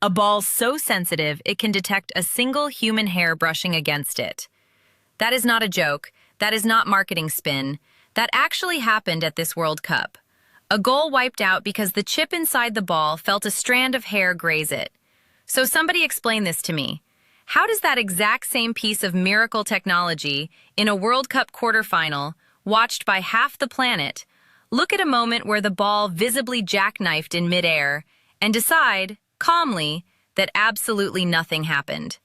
A ball so sensitive it can detect a single human hair brushing against it. That is not a joke. That is not marketing spin. That actually happened at this World Cup. A goal wiped out because the chip inside the ball felt a strand of hair graze it. So somebody explain this to me. How does that exact same piece of miracle technology in a World Cup quarterfinal, watched by half the planet, look at a moment where the ball visibly jackknifed in midair and decide, calmly, that absolutely nothing happened?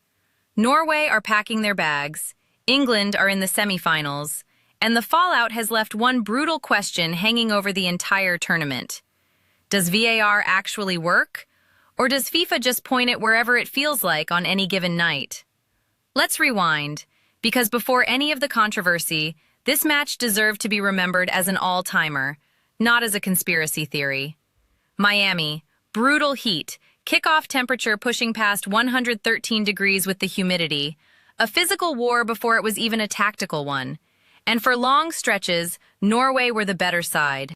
Norway are packing their bags, England are in the semifinals, and the fallout has left one brutal question hanging over the entire tournament. Does VAR actually work? Or does FIFA just point it wherever it feels like on any given night? Let's rewind, because before any of the controversy, this match deserved to be remembered as an all-timer, not as a conspiracy theory. Miami, brutal heat, kickoff temperature pushing past 113 degrees with the humidity, a physical war before it was even a tactical one. And for long stretches, Norway were the better side.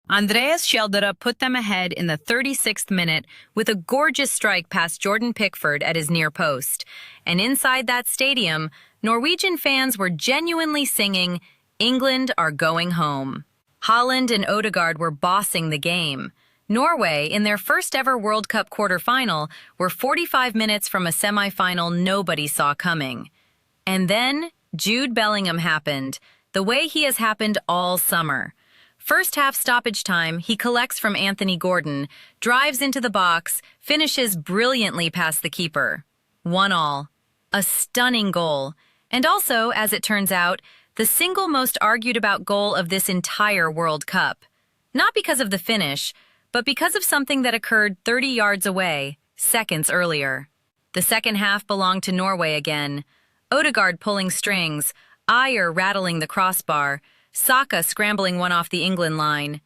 Andreas Schjelderup put them ahead in the 36th minute with a gorgeous strike past Jordan Pickford at his near post. And inside that stadium, Norwegian fans were genuinely singing, "England are going home." Haaland and Odegaard were bossing the game. Norway, in their first ever World Cup quarterfinal, were 45 minutes from a semi-final nobody saw coming. And then Jude Bellingham happened, the way he has happened all summer. First half stoppage time, he collects from Anthony Gordon, drives into the box, finishes brilliantly past the keeper. 1-1. A stunning goal. And also, as it turns out, the single most argued about goal of this entire World Cup. Not because of the finish, but because of something that occurred 30 yards away, seconds earlier. The second half belonged to Norway again. Odegaard pulling strings, Ayer rattling the crossbar, Saka scrambling one off the England line.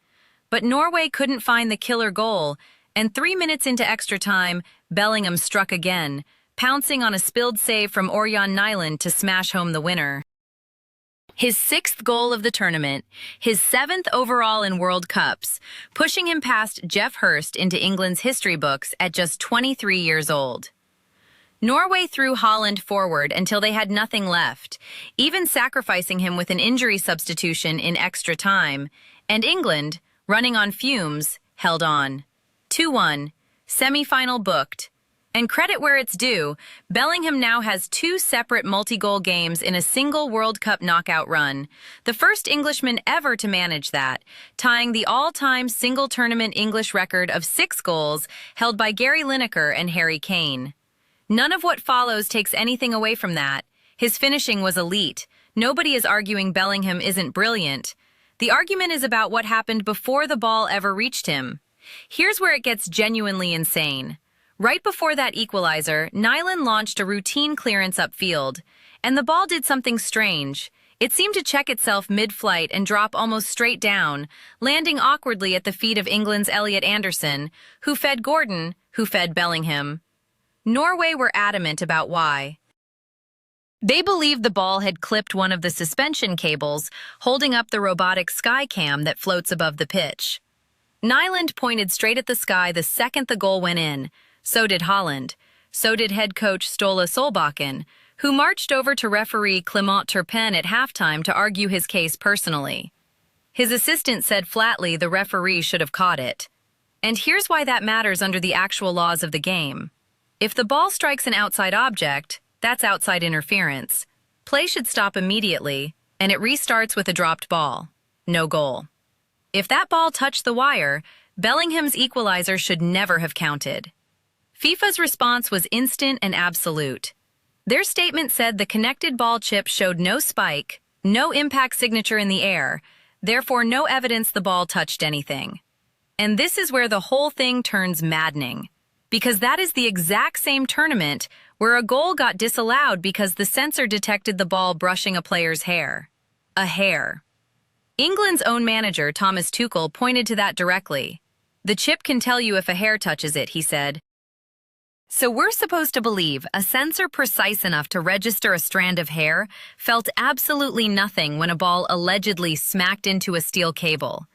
But Norway couldn't find the killer goal, and 3 minutes into extra time, Bellingham struck again, pouncing on a spilled save from Orjan Nyland to smash home the winner. His 6th goal of the tournament, his 7th overall in World Cups, pushing him past Jeff Hurst into England's history books at just 23 years old. Norway threw Haaland forward until they had nothing left, even sacrificing him with an injury substitution in extra time, and England, running on fumes, held on. 2-1, semi-final booked. And credit where it's due, Bellingham now has 2 separate multi-goal games in a single World Cup knockout run, the first Englishman ever to manage that, tying the all-time single-tournament English record of 6 goals held by Gary Lineker and Harry Kane. None of what follows takes anything away from that. His finishing was elite. Nobody is arguing Bellingham isn't brilliant. The argument is about what happened before the ball ever reached him. Here's where it gets genuinely insane. Right before that equalizer, Nyland launched a routine clearance upfield, and the ball did something strange. It seemed to check itself mid-flight and drop almost straight down, landing awkwardly at the feet of England's Elliot Anderson, who fed Gordon, who fed Bellingham. Norway were adamant about why. They believed the ball had clipped one of the suspension cables holding up the robotic sky cam that floats above the pitch. Nyland pointed straight at the sky the second the goal went in. So did Haaland. So did head coach Ståle Solbakken, who marched over to referee Clement Turpin at halftime to argue his case personally. His assistant said flatly the referee should have caught it. And here's why that matters under the actual laws of the game. If the ball strikes an outside object, that's outside interference. Play should stop immediately, and it restarts with a dropped ball. No goal. If that ball touched the wire, Bellingham's equalizer should never have counted. FIFA's response was instant and absolute. Their statement said the connected ball chip showed no spike, no impact signature in the air, therefore no evidence the ball touched anything. And this is where the whole thing turns maddening. Because that is the exact same tournament where a goal got disallowed because the sensor detected the ball brushing a player's hair. A hair. England's own manager, Thomas Tuchel, pointed to that directly. The chip can tell you if a hair touches it, he said. So we're supposed to believe a sensor precise enough to register a strand of hair felt absolutely nothing when a ball allegedly smacked into a steel cable.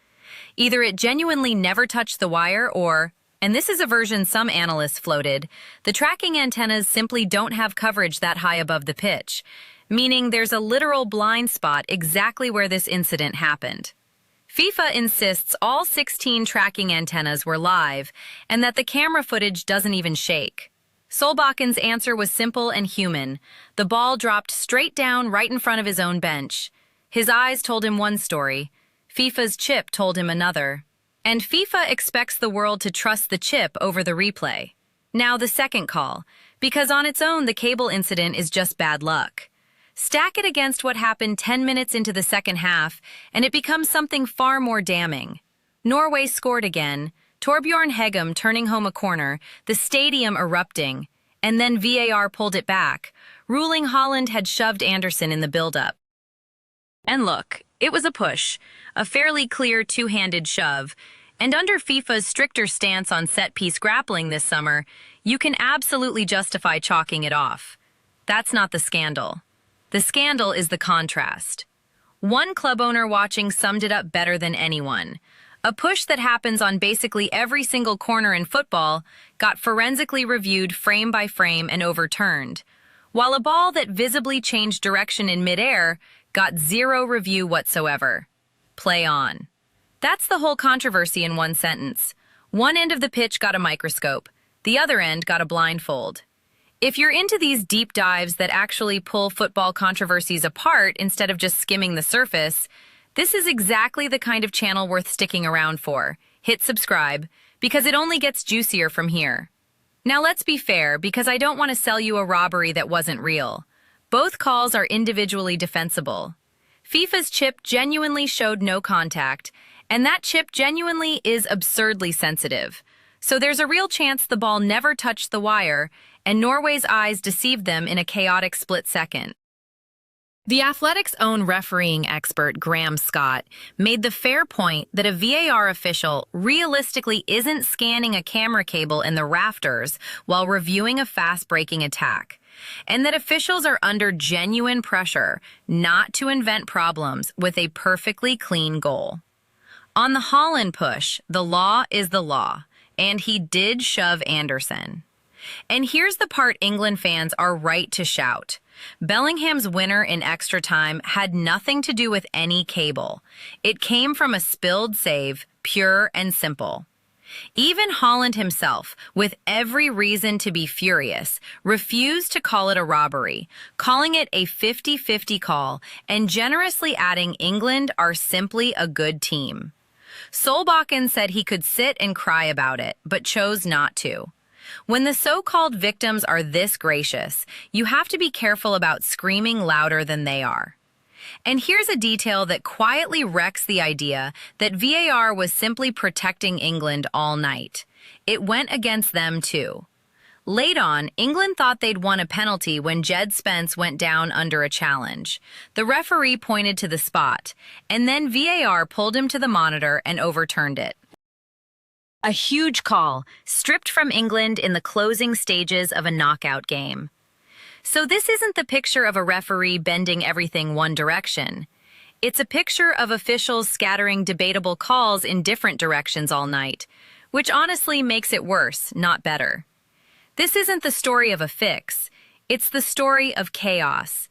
Either it genuinely never touched the wire or, And this is a version some analysts floated. The tracking antennas simply don't have coverage that high above the pitch, meaning there's a literal blind spot exactly where this incident happened. FIFA insists all 16 tracking antennas were live and that the camera footage doesn't even shake. Solbaken's answer was simple and human. The ball dropped straight down right in front of his own bench. His eyes told him one story. FIFA's chip told him another. And FIFA expects the world to trust the chip over the replay. Now the second call, because on its own the cable incident is just bad luck. Stack it against what happened 10 minutes into the second half, and it becomes something far more damning. Norway scored again, Torbjorn Hegem turning home a corner, the stadium erupting, and then VAR pulled it back, ruling Holland had shoved Anderson in the build-up. And look, it was a push, a fairly clear two-handed shove, and under FIFA's stricter stance on set-piece grappling this summer, you can absolutely justify chalking it off. That's not the scandal. The scandal is the contrast. One club owner watching summed it up better than anyone. A push that happens on basically every single corner in football got forensically reviewed frame by frame and overturned, while a ball that visibly changed direction in midair got zero review whatsoever. Play on. That's the whole controversy in one sentence. One end of the pitch got a microscope, the other end got a blindfold. If you're into these deep dives that actually pull football controversies apart instead of just skimming the surface, this is exactly the kind of channel worth sticking around for. Hit subscribe, because it only gets juicier from here. Now let's be fair, because I don't want to sell you a robbery that wasn't real. Both calls are individually defensible. FIFA's chip genuinely showed no contact, and that chip genuinely is absurdly sensitive. So there's a real chance the ball never touched the wire, and Norway's eyes deceived them in a chaotic split second. The Athletic's own refereeing expert, Graham Scott, made the fair point that a VAR official realistically isn't scanning a camera cable in the rafters while reviewing a fast-breaking attack, and that officials are under genuine pressure not to invent problems with a perfectly clean goal. On the Holland push, the law is the law, and he did shove Anderson. And here's the part England fans are right to shout. Bellingham's winner in extra time had nothing to do with any cable. It came from a spilled save, pure and simple. Even Holland himself, with every reason to be furious, refused to call it a robbery, calling it a 50-50 call and generously adding England are simply a good team. Solbakken said he could sit and cry about it, but chose not to. When the so-called victims are this gracious, you have to be careful about screaming louder than they are. And here's a detail that quietly wrecks the idea that VAR was simply protecting England all night. It went against them too. Late on, England thought they'd won a penalty when Jed Spence went down under a challenge. The referee pointed to the spot, and then VAR pulled him to the monitor and overturned it. A huge call, stripped from England in the closing stages of a knockout game. So this isn't the picture of a referee bending everything one direction. It's a picture of officials scattering debatable calls in different directions all night, which honestly makes it worse, not better. This isn't the story of a fix, it's the story of chaos.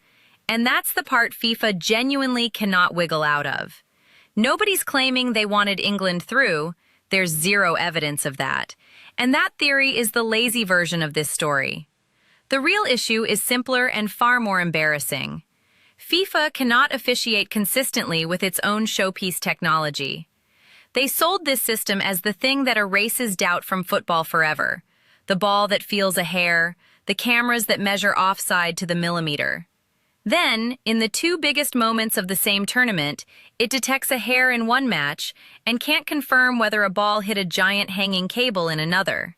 And that's the part FIFA genuinely cannot wiggle out of. Nobody's claiming they wanted England through. There's zero evidence of that. And that theory is the lazy version of this story. The real issue is simpler and far more embarrassing. FIFA cannot officiate consistently with its own showpiece technology. They sold this system as the thing that erases doubt from football forever. The ball that feels a hair, the cameras that measure offside to the millimeter. Then, in the two biggest moments of the same tournament, it detects a hair in one match and can't confirm whether a ball hit a giant hanging cable in another.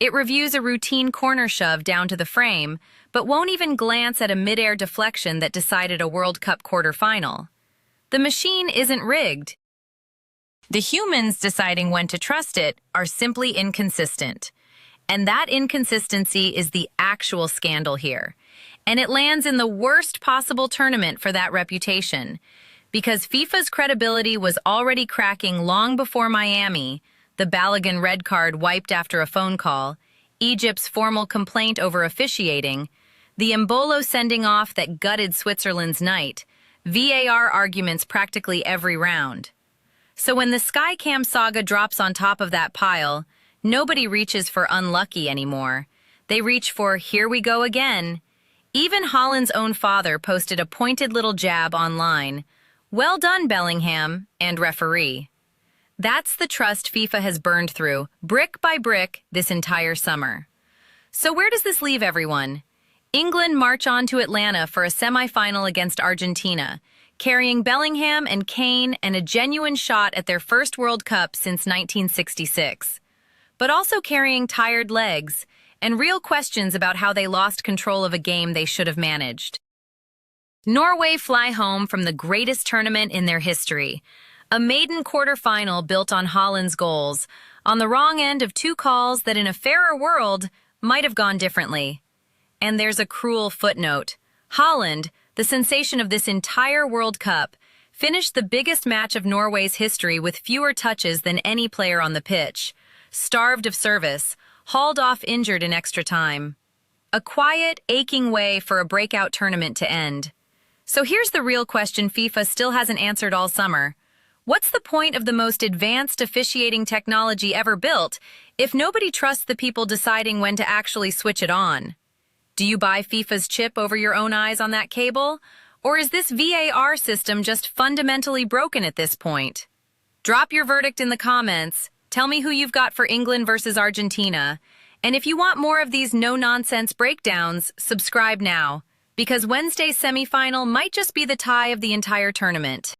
It reviews a routine corner shove down to the frame, but won't even glance at a mid-air deflection that decided a World Cup quarterfinal. The machine isn't rigged. The humans deciding when to trust it are simply inconsistent. And that inconsistency is the actual scandal here. And it lands in the worst possible tournament for that reputation. Because FIFA's credibility was already cracking long before Miami, the Balogun red card wiped after a phone call, Egypt's formal complaint over officiating, the Embolo sending off that gutted Switzerland's night, VAR arguments practically every round. So when the Skycam saga drops on top of that pile, nobody reaches for unlucky anymore. They reach for here we go again. Even Haaland's own father posted a pointed little jab online. Well done, Bellingham, and referee. That's the trust FIFA has burned through, brick by brick, this entire summer. So where does this leave everyone? England march on to Atlanta for a semi-final against Argentina, carrying Bellingham and Kane and a genuine shot at their first World Cup since 1966. But also carrying tired legs and real questions about how they lost control of a game they should have managed. Norway fly home from the greatest tournament in their history, a maiden quarterfinal built on Haaland's goals, on the wrong end of two calls that in a fairer world might have gone differently. And there's a cruel footnote. Haaland, the sensation of this entire World Cup, finished the biggest match of Norway's history with fewer touches than any player on the pitch, starved of service, hauled off injured in extra time. A quiet, aching way for a breakout tournament to end. So here's the real question FIFA still hasn't answered all summer. What's the point of the most advanced officiating technology ever built if nobody trusts the people deciding when to actually switch it on? Do you buy FIFA's chip over your own eyes on that cable? Or is this VAR system just fundamentally broken at this point? Drop your verdict in the comments. Tell me who you've got for England versus Argentina. And if you want more of these no-nonsense breakdowns, subscribe now, because Wednesday's semifinal might just be the tie of the entire tournament.